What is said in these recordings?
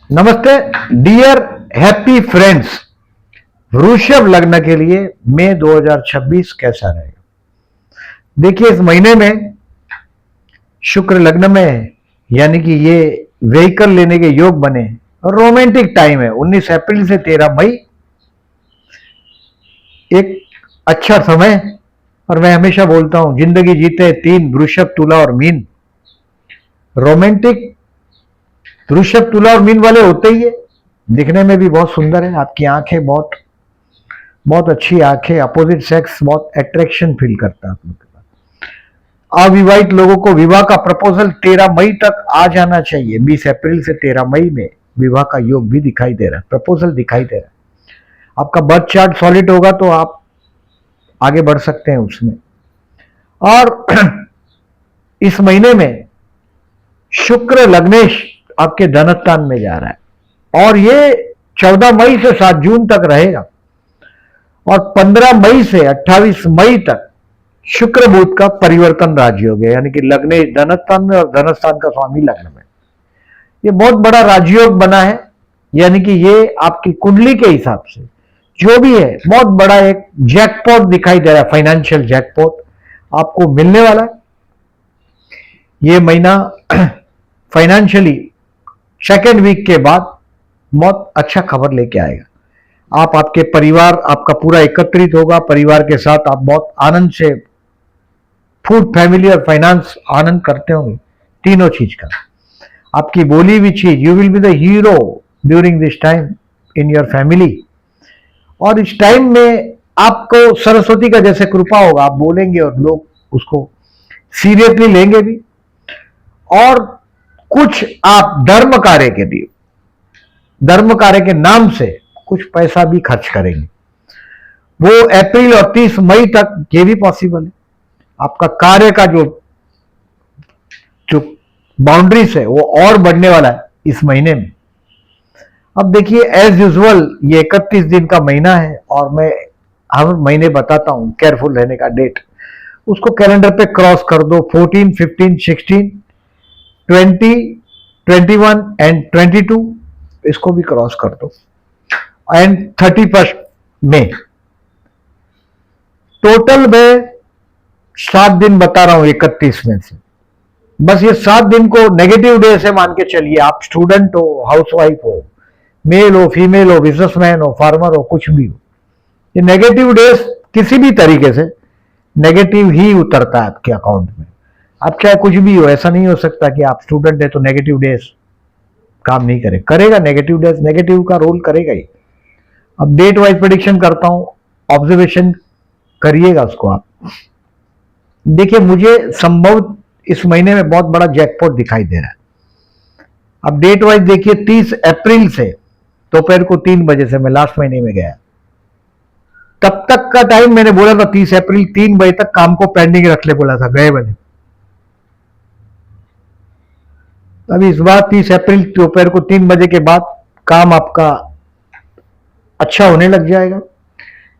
नमस्ते dear happy friends. वृषभ लग्न के लिए मई 2026 कैसा रहेगा? देखिए, इस महीने में शुक्र लग्न में है, यानी कि ये व्हीकल लेने के योग बने और रोमांटिक टाइम है। 19 अप्रैल से 13 मई एक अच्छा समय। और मैं हमेशा बोलता हूं, जिंदगी जीते तीन, वृषभ, तुला और मीन। रोमांटिक वृषभ, तुला और मीन वाले होते ही है। दिखने में भी बहुत सुंदर है, आपकी आंखें बहुत बहुत अच्छी आंखें, अपोजिट सेक्स बहुत अट्रैक्शन फील करता है आप लोग के पास। अविवाहित लोगों को विवाह का प्रपोजल 13 मई तक आ जाना चाहिए। 20 अप्रैल से 13 मई में विवाह का योग भी दिखाई दे रहा है, प्रपोजल दिखाई दे रहा है। आपका बर्थ चार्ट सॉलिड होगा तो आप आगे बढ़ सकते हैं उसमें। और इस महीने में शुक्र लग्नेश आपके धनस्थान में जा रहा है और ये 14 मई से 7 जून तक रहेगा और 15 मई से 28 मई तक शुक्र बुध का परिवर्तन राजयोग है, यानी कि लग्नेश धनस्थान में और धनस्थान का स्वामी लग्न में। ये बहुत बड़ा राजयोग बना है, यानी कि ये आपकी कुंडली के हिसाब से जो भी है बहुत बड़ा एक जैकपॉट दिखाई दे रहा है। फाइनेंशियल जैकपॉट आपको मिलने वाला है ये महीना। फाइनेंशियली सेकेंड वीक के बाद बहुत अच्छा खबर लेके आएगा। आप, आपके परिवार, आपका पूरा एकत्रित होगा। परिवार के साथ आप बहुत आनंद से फूड, फैमिली और फाइनेंस आनंद करते होंगे, तीनों चीज का। आपकी बोली हुई चीज, you will be the hero during this time in your family. और इस टाइम में आपको सरस्वती का जैसे कृपा होगा, आप बोलेंगे और लोग उसको सीरियसली लेंगे भी। और कुछ आप धर्म कार्य के लिए, धर्म कार्य के नाम से कुछ पैसा भी खर्च करेंगे। वो अप्रैल और 30 मई तक ये भी पॉसिबल है। आपका कार्य का जो जो बाउंड्रीज है वो और बढ़ने वाला है इस महीने में। अब देखिए, एज यूजुअल ये 31 दिन का महीना है और मैं हर महीने बताता हूं केयरफुल रहने का। डेट उसको कैलेंडर पे क्रॉस कर दो। 14, 15, 16, 20, 21 एंड 22 इसको भी क्रॉस कर दो। एंड 31 में टोटल में 7 दिन बता रहा हूं 31 में से। बस ये 7 दिन को नेगेटिव डे से मान के चलिए। आप स्टूडेंट हो, हाउसवाइफ हो, मेल हो, फीमेल हो, बिजनेसमैन हो, फार्मर हो, कुछ भी हो, ये नेगेटिव डेज किसी भी तरीके से नेगेटिव ही उतरता है आपके अकाउंट में। आप चाहे कुछ भी हो, ऐसा नहीं हो सकता कि आप स्टूडेंट है तो नेगेटिव डेज काम नहीं करेगा। नेगेटिव डेज नेगेटिव का रोल करेगा ही। अब डेट वाइज प्रेडिक्शन करता हूं, ऑब्जर्वेशन करिएगा उसको आप। देखिए, मुझे संभव इस महीने में बहुत बड़ा जैकपॉट दिखाई दे रहा है। अब डेट वाइज देखिए, 30 अप्रैल से दोपहर को 3 बजे से मैं लास्ट महीने में गया, तब तक का टाइम मैंने बोला था 30 अप्रैल 3 बजे तक काम को पेंडिंग रख ले, बोला था, गए मैंने। अभी इस बार 30 अप्रैल दोपहर को 3 बजे के बाद काम आपका अच्छा होने लग जाएगा।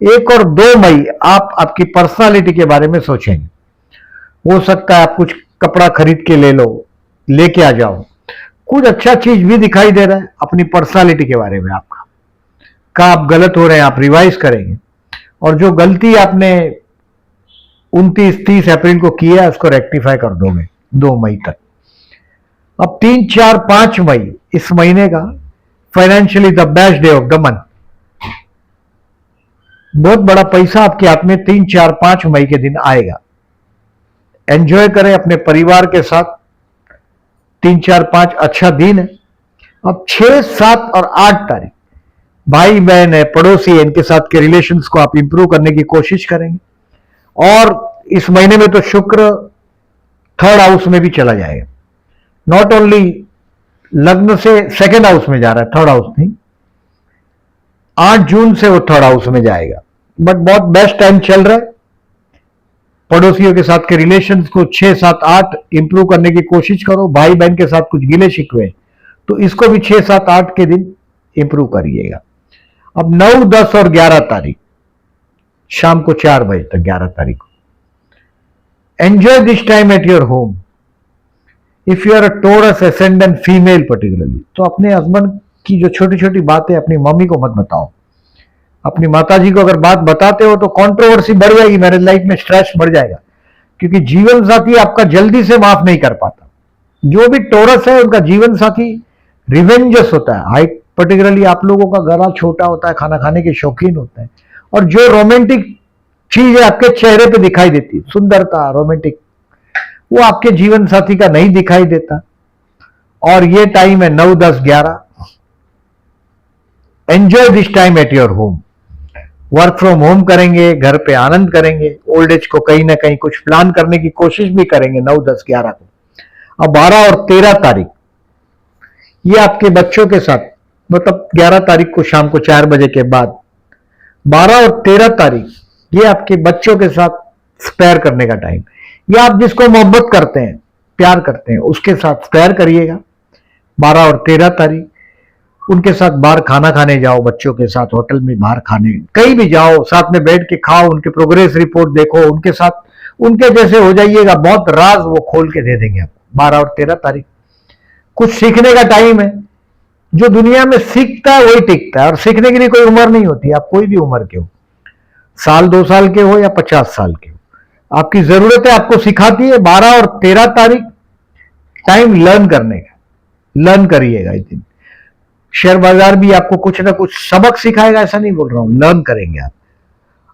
1 और 2 मई आप आपकी पर्सनालिटी के बारे में सोचेंगे। हो सकता है आप कुछ कपड़ा खरीद के ले लो, लेके आ जाओ। कुछ अच्छा चीज भी दिखाई दे रहा है अपनी पर्सनालिटी के बारे में आपका। आप गलत हो रहे हैं, आप रिवाइज करेंगे और जो गलती आपने 29, 30 अप्रैल को किया है उसको रेक्टिफाई कर दोगे 2 मई तक। अब 3, 4, 5 मई इस महीने का financially the best day of the month. बहुत बड़ा पैसा आपके हाथ में 3, 4, 5 मई के दिन आएगा। एंजॉय करें अपने परिवार के साथ। 3, 4, 5 अच्छा दिन है। अब 6, 7 और 8 तारीख भाई बहन है, पड़ोसी है, इनके साथ के रिलेशंस को आप इंप्रूव करने की कोशिश करेंगे। और इस महीने में तो शुक्र 3rd हाउस में भी चला जाएगा। नॉट ओनली लग्न से 2nd हाउस में जा रहा है, 3rd हाउस नहीं। 8 जून से वो 3rd हाउस में जाएगा। बट बहुत बेस्ट टाइम चल रहा है। पड़ोसियों के साथ के रिलेशंस को 6, 7, 8 इंप्रूव करने की कोशिश करो। भाई बहन के साथ कुछ गिले शिकवे तो इसको भी 6, 7, 8 के दिन इंप्रूव करिएगा। अब 9, 10 और 11 तारीख शाम को 4 बजे तक, 11 तारीख को enjoy this time at your home. If you are a Taurus ascendant female particularly, तो अपने हस्बैंड की जो छोटी छोटी बातें अपनी मम्मी को मत बताओ। अपनी माताजी को अगर बात बताते हो तो कंट्रोवर्सी बढ़ जाएगी, मैरिज लाइफ में स्ट्रेस बढ़ जाएगा, क्योंकि जीवन साथी आपका जल्दी से माफ नहीं कर पाता। जो भी टोरस है उनका जीवन साथी रिवेंजस होता है। हाइट पर्टिकुलरली आप लोगों का गला छोटा होता है, खाना खाने के शौकीन होते हैं, और जो रोमांटिक चीज है आपके चेहरे पे दिखाई देती है, सुंदरता, रोमांटिक, वो आपके जीवन साथी का नहीं दिखाई देता। और ये टाइम है 9, 10, 11। Enjoy this time at your home. Work from home करेंगे, घर पे आनंद करेंगे, ओल्ड एज को कहीं ना कहीं कुछ प्लान करने की कोशिश भी करेंगे 9, 10, 11 को। अब 12 और 13 तारीख ये आपके बच्चों के साथ, मतलब 11 तारीख को शाम को 4 बजे के बाद, 12 और 13 तारीख ये आपके बच्चों के साथ स्पेयर करने का टाइम। या आप जिसको मोहब्बत करते हैं, प्यार करते हैं, उसके साथ स्पेयर करिएगा 12 और 13 तारीख। उनके साथ बाहर खाना खाने जाओ, बच्चों के साथ होटल में बाहर खाने, कहीं भी जाओ, साथ में बैठ के खाओ, उनके प्रोग्रेस रिपोर्ट देखो, उनके साथ उनके जैसे हो जाइएगा। बहुत राज वो खोल के दे देंगे आपको 12 और 13 तारीख। कुछ सीखने का टाइम है। जो दुनिया में सीखता है वही टिकता है, और सीखने के लिए कोई उम्र नहीं होती। आप कोई भी उम्र के हो, साल 2 साल के हो या 50 साल के हो, आपकी जरूरत है आपको सिखाती है। 12 और 13 तारीख टाइम लर्न करने का, लर्न करिएगा इस दिन। शेयर बाजार भी आपको कुछ ना कुछ सबक सिखाएगा, ऐसा नहीं बोल रहा हूं, लर्न करेंगे आप।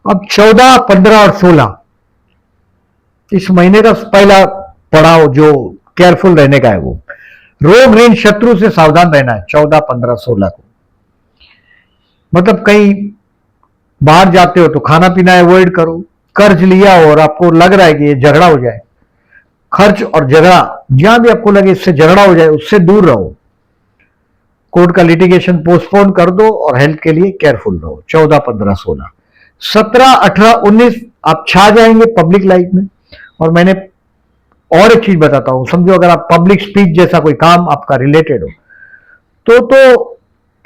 अब 14, 15 और 16 इस महीने का पहला पड़ाव जो केयरफुल रहने का है, वो रोग ऋण शत्रु से सावधान रहना है 14, 15, 16 को। मतलब कहीं बाहर जाते हो तो खाना पीना अवॉइड करो। कर्ज लिया हो और आपको लग रहा है कि ये झगड़ा हो जाए, खर्च और झगड़ा, जहां भी आपको लगे इससे झगड़ा हो जाए उससे दूर रहो। कोर्ट का लिटिगेशन पोस्टपोन कर दो और हेल्थ के लिए केयरफुल रहो। 14, 15, 16, 17, 18, 19 आप छा जाएंगे पब्लिक लाइफ में। और मैंने और एक चीज बताता हूं, समझो अगर आप पब्लिक स्पीच जैसा कोई काम आपका रिलेटेड हो तो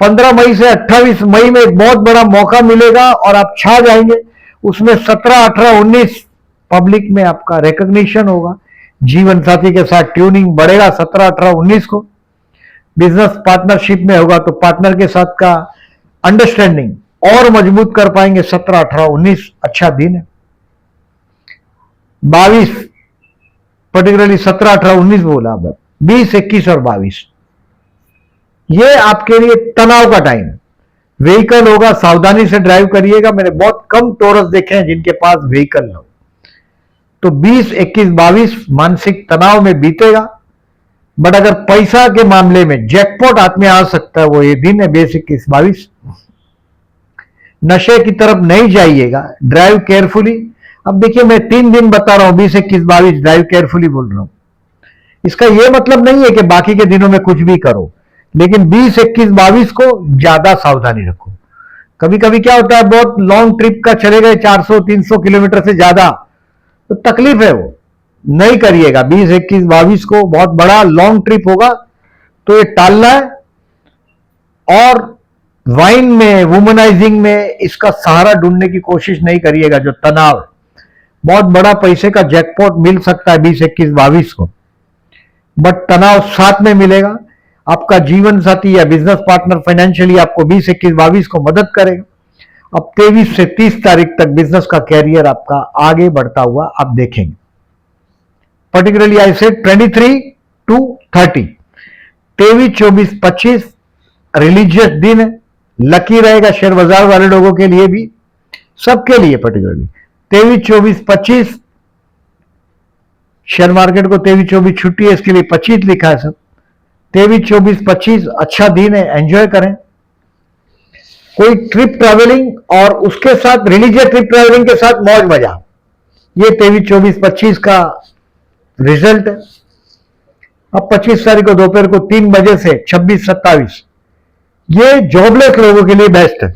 15 मई से 28 मई में एक बहुत बड़ा मौका मिलेगा और आप छा जाएंगे उसमें। 17, 18, 19 पब्लिक में आपका रिकॉग्निशन होगा, जीवन साथी के साथ ट्यूनिंग बढ़ेगा 17, 18, 19 को। बिजनेस पार्टनरशिप में होगा तो पार्टनर के साथ का अंडरस्टैंडिंग और मजबूत कर पाएंगे 17, 18, 19 अच्छा दिन है। 22 पर्टिकुलरली 17, 18, 19 बोला, 20, 21 और 22 ये आपके लिए तनाव का टाइम है। व्हीकल होगा, सावधानी से ड्राइव करिएगा। मैंने बहुत कम टोरस देखे हैं जिनके पास व्हीकल हो। तो 20, 21, 22 मानसिक तनाव में बीतेगा। बट अगर पैसा के मामले में जैकपॉट हाथ में आ सकता है, वो ये दिन है 20, 21, 22। नशे की तरफ नहीं जाइएगा, ड्राइव केयरफुली। अब देखिए मैं 3 दिन बता रहा हूं, 20, 21, 22 ड्राइव केयरफुली बोल रहा हूं। इसका यह मतलब नहीं है कि बाकी के दिनों में कुछ भी करो, लेकिन 20, 21, 22 को ज्यादा सावधानी रखो। कभी कभी क्या होता है, बहुत लॉन्ग ट्रिप का चले गए 400, 300 किलोमीटर से ज्यादा, तो तकलीफ है, वो नहीं करिएगा। 20, 21, 22 को बहुत बड़ा लॉन्ग ट्रिप होगा तो ये टालना है। और वाइन में, वुमनाइजिंग में इसका सहारा ढूंढने की कोशिश नहीं करिएगा। जो तनाव, बहुत बड़ा पैसे का जैकपॉट मिल सकता है 20, 21, 22 को, बट तनाव साथ में मिलेगा। आपका जीवन साथी या बिजनेस पार्टनर फाइनेंशियली आपको 20, 21, 22 को मदद करेगा। अब 23 से 30 तारीख तक बिजनेस का कैरियर आपका आगे बढ़ता हुआ आप देखेंगे। पर्टिकुलरली आई से 23 to 30, 23, 24, 25 रिलीजियस दिन है, लकी रहेगा शेयर बाजार वाले लोगों के लिए भी, सबके लिए। पर्टिकुलरली 23, 24, 25 शेयर मार्केट को 23, 24 छुट्टी है, इसके लिए 25 लिखा है सब। 23, 24, 25 अच्छा दिन है, एंजॉय करें। कोई ट्रिप ट्रैवलिंग और उसके साथ रिलीजियस ट्रिप ट्रैवलिंग के साथ मौज मजा, ये 23, 24, 25 का रिजल्ट है। अब 25 तारीख को दोपहर को 3 बजे से 26, 27 ये जॉबलेस लोगों के लिए बेस्ट है।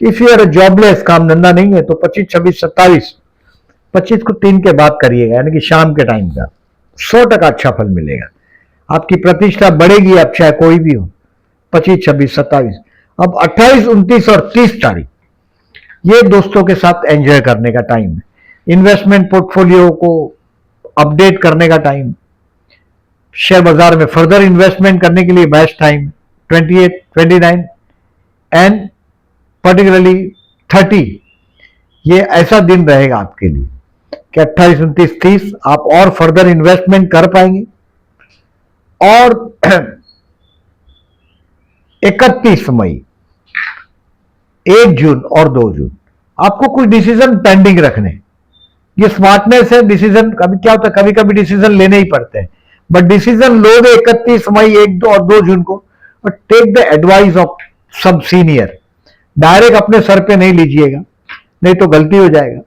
इफ यू आर जॉबलेस, काम धंधा नहीं है, तो 25, 26, 27, 25 को 3 के बाद करिएगा, यानी कि शाम के टाइम का 100% अच्छा फल मिलेगा। आपकी प्रतिष्ठा बढ़ेगी, आप चाहे कोई भी हो। 25, 26, 27। अब 28, 29 और 30 तारीख ये दोस्तों के साथ एंजॉय करने का टाइम है। इन्वेस्टमेंट पोर्टफोलियो को अपडेट करने का टाइम, शेयर बाजार में फर्दर इन्वेस्टमेंट करने के लिए बेस्ट टाइम। 28, 29 एंड पर्टिकुलरली 30, ये ऐसा दिन रहेगा आपके लिए कि 28, 29, 30 आप और फर्दर इन्वेस्टमेंट कर पाएंगे। और 31 मई, 1 जून और 2 जून आपको कुछ डिसीजन पेंडिंग रखने। ये स्मार्टनेस है, डिसीजन कभी क्या होता है, कभी कभी डिसीजन लेने ही पड़ते हैं, बट डिसीजन लोगे 31 मई, 1, 2 और 2 जून को, और टेक द एडवाइस ऑफ सब सीनियर। डायरेक्ट अपने सर पे नहीं लीजिएगा, नहीं तो गलती हो जाएगा।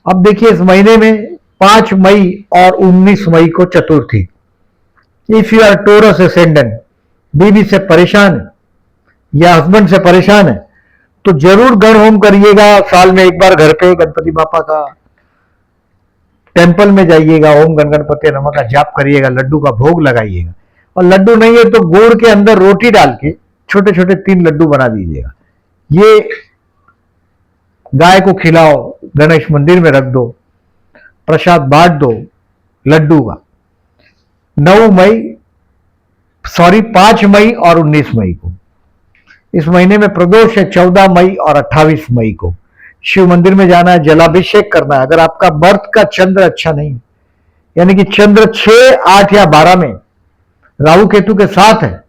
अब देखिए इस महीने में 5 मई और 19 मई को चतुर्थी। If you are Taurus ascendant, बीवी से परेशान है या हस्बैंड से परेशान है, तो जरूर गण होम करिएगा। साल में एक बार घर पे गणपति बापा का टेंपल में जाइएगा, ओम गण गणपति नमः का जाप करिएगा, लड्डू का भोग लगाइएगा। और लड्डू नहीं है तो गुड़ के अंदर रोटी डाल के छोटे छोटे 3 लड्डू बना दीजिएगा। ये गाय को खिलाओ, गणेश मंदिर में रख दो, प्रसाद बांट दो लड्डू का। 5 मई और 19 मई को इस महीने में प्रदोष है। 14 मई और 28 मई को शिव मंदिर में जाना है, जलाभिषेक करना है। अगर आपका बर्थ का चंद्र अच्छा नहीं, यानी कि चंद्र 6, 8 या 12 में राहु केतु के साथ है,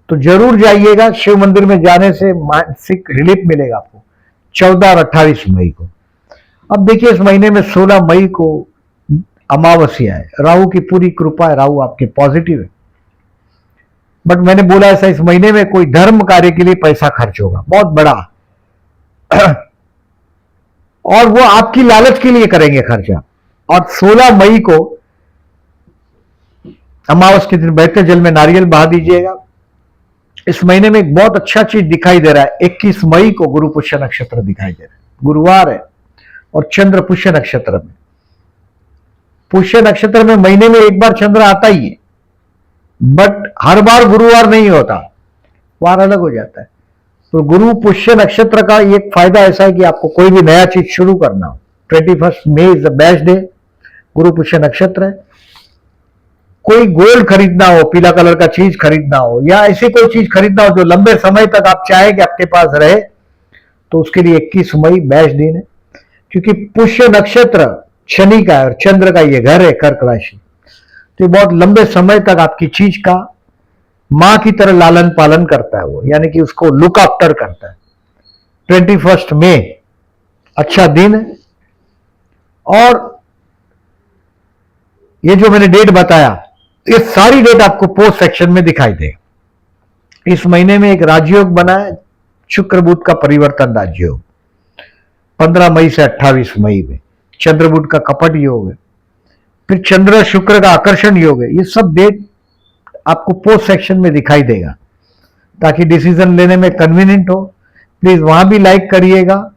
तो जरूर जाइएगा। शिव मंदिर में जाने से मानसिक रिलीफ मिलेगा आपको। 14 और 28 मई को। अब देखिए इस महीने में 16 मई को अमावस्या है। राहु की पूरी कृपा है, राहु आपके पॉजिटिव है। बट मैंने बोला ऐसा, इस महीने में कोई धर्म कार्य के लिए पैसा खर्च होगा बहुत बड़ा, और वो आपकी लालच के लिए करेंगे खर्चा। और 16 मई को अमावस के दिन बहते जल में नारियल बहा दीजिएगा। इस महीने में एक बहुत अच्छा चीज दिखाई दे रहा है। 21 मई को गुरु पुष्य नक्षत्र दिखाई दे रहा है, गुरुवार है और चंद्र पुष्य नक्षत्र में। पुष्य नक्षत्र में महीने में एक बार चंद्र आता ही है, बट हर बार गुरुवार नहीं होता, वार अलग हो जाता है। तो गुरु पुष्य नक्षत्र का एक फायदा ऐसा है कि आपको कोई भी नया चीज शुरू करना हो, 21 May is the best day. गुरु पुष्य नक्षत्र है। कोई गोल्ड खरीदना हो, पीला कलर का चीज खरीदना हो, या ऐसी कोई चीज खरीदना हो जो लंबे समय तक आप चाहें कि आपके पास रहे, तो उसके लिए 21 मई बेस्ट दिन है। क्योंकि पुष्य नक्षत्र शनि का है और चंद्र का ये घर है कर्क राशि, तो बहुत लंबे समय तक आपकी चीज का मां की तरह लालन पालन करता है वो, यानी कि उसको लुक आफ्टर करता है। 21 मई अच्छा दिन है। और ये जो मैंने डेट बताया, ये सारी डेट आपको पोस्ट सेक्शन में दिखाई देगा। इस महीने में एक राजयोग बना है, शुक्र बुध का परिवर्तन राजयोग, 15 मई से 28 मई में। चंद्र बुध का कपट योग है, फिर चंद्र शुक्र का आकर्षण योग है। ये सब डेट आपको पोस्ट सेक्शन में दिखाई देगा, ताकि डिसीजन लेने में कन्वीनियंट हो। प्लीज वहां भी लाइक करिएगा,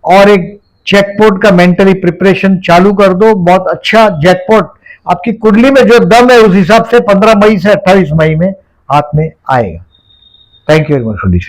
और एक जैकपॉट का मेंटली प्रिपरेशन चालू कर दो। बहुत अच्छा जैकपॉट आपकी कुंडली में जो दम है उस हिसाब से 15 मई से 28 मई में हाथ में आएगा। Thank you very much for listening.